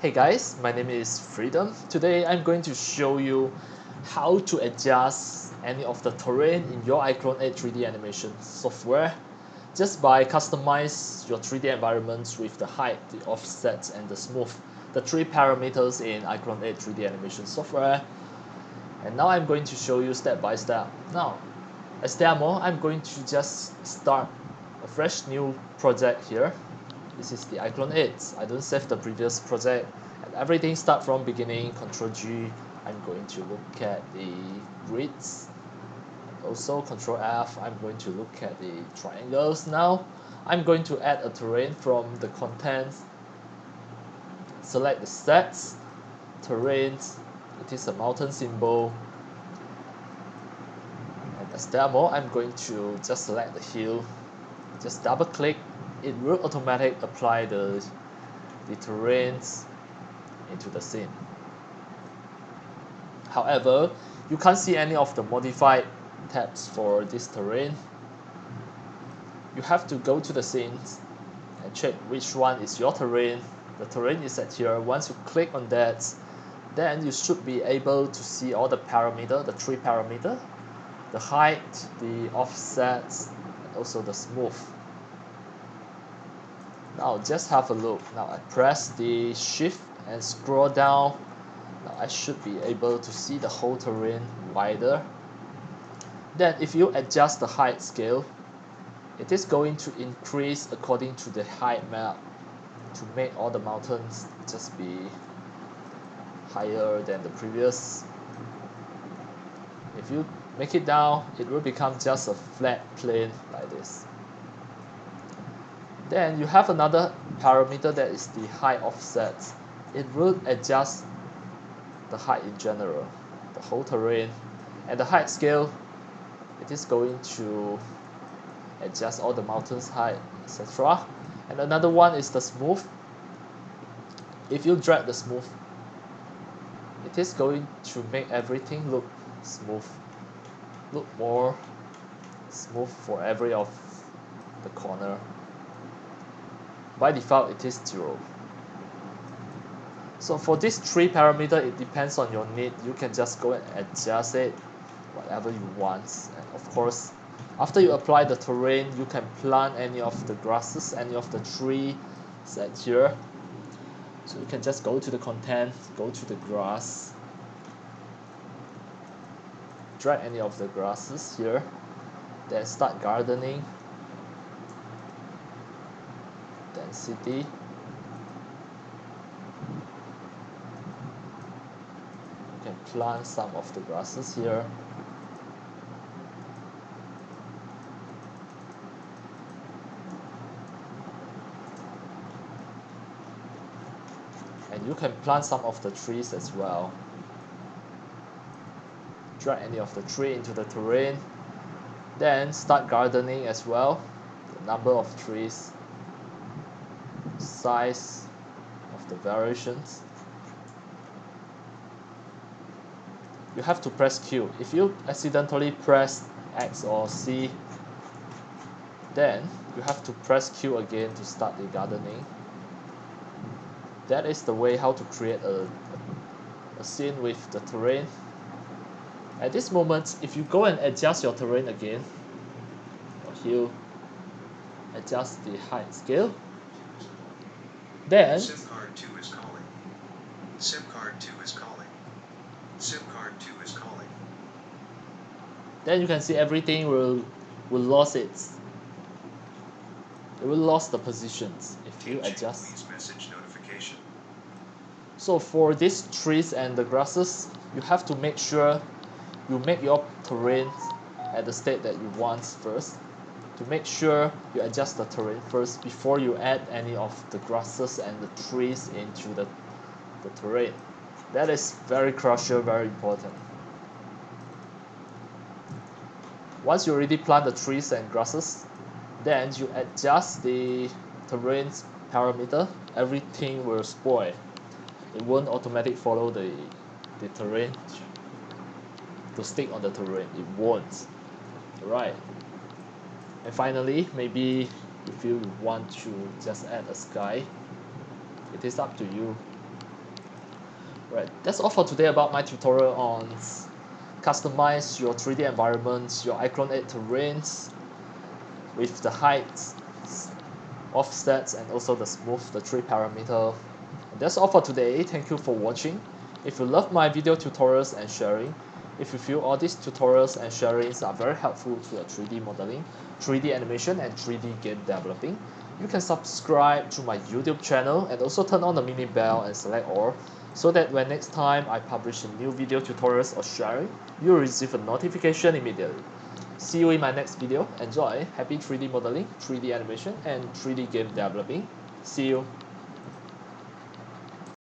Hey guys, my name is Freedom. Today I'm going to show you how to adjust any of the terrain in your iClone 8 3D animation software just by customize your 3D environments with the height, the offset, and the smooth, the three parameters in iClone 8 3D animation software. And now I'm going to show you step by step. Now, as demo, I'm going to just start a fresh new project here. This is the iClone 8. I don't save the previous project. And everything start from beginning, Ctrl G. I'm going to look at the grids. Also Ctrl F, I'm going to look at the triangles. Now, I'm going to add a terrain from the contents. Select the sets, terrains. It is a mountain symbol. And as demo, I'm going to just select the hill. Just double click. It will automatically apply the terrains into the scene. However, you can't see any of the modified tabs for this terrain. You have to go to the scenes and check which one is your terrain. The terrain is set here. Once you click on that, then you should be able to see all the parameters, the three parameters, the height, the offsets, and also the smooth. Now just have a look. Now I press the shift and scroll down. Now I should be able to see the whole terrain wider. Then if you adjust the height scale, it is going to increase according to the height map to make all the mountains just be higher than the previous. If you make it down, it will become just a flat plane like this. Then you have another parameter that is the height offset. It will adjust the height in general, the whole terrain, and the height scale. It is going to adjust all the mountains height, etc. And another one is the smooth. If you drag the smooth, it is going to make everything look smooth, look more smooth for every of the corner. By default, it is 0. So for these three parameters, it depends on your need. You can just go and adjust it whatever you want. And of course, after you apply the terrain, you can plant any of the grasses, any of the tree set here. So you can just go to the content, go to the grass, drag any of the grasses here, then start gardening, density. You can plant some of the grasses here. And you can plant some of the trees as well. Drag any of the tree into the terrain. Then start gardening as well. The number of trees, size of the variations. You have to press Q. If you accidentally press X or C, then you have to press Q again to start the gardening. That is the way how to create a scene with the terrain. At this moment, if you go and adjust your terrain again, or here, adjust the height scale, then SIM card 2 is calling. SIM card 2 is calling. SIM card 2 is calling. Then you can see everything will lose its. It will lose the positions if you adjust. Please message notification. So for these trees and the grasses, you have to make sure you make your terrain at the state that you want first. To make sure you adjust the terrain first before you add any of the grasses and the trees into the terrain. That is very crucial, very important. Once you already plant the trees and grasses, then you adjust the terrain's parameter, everything will spoil. It won't automatically follow the terrain to stick on the terrain. It won't. Right. And finally, maybe if you want to just add a sky, it is up to you. Right, that's all for today about my tutorial on customize your 3D environments, your iClone 8 terrains with the heights, offsets, and also the smooth, the 3 parameter. And that's all for today. Thank you for watching. If you love my video tutorials and sharing, if you feel all these tutorials and sharings are very helpful to your 3D modeling, 3D animation, and 3D game developing, you can subscribe to my YouTube channel and also turn on the mini bell and select all, so that when next time I publish a new video tutorials or sharing, you'll receive a notification immediately. See you in my next video. Enjoy. Happy 3D modeling, 3D animation, and 3D game developing. See you.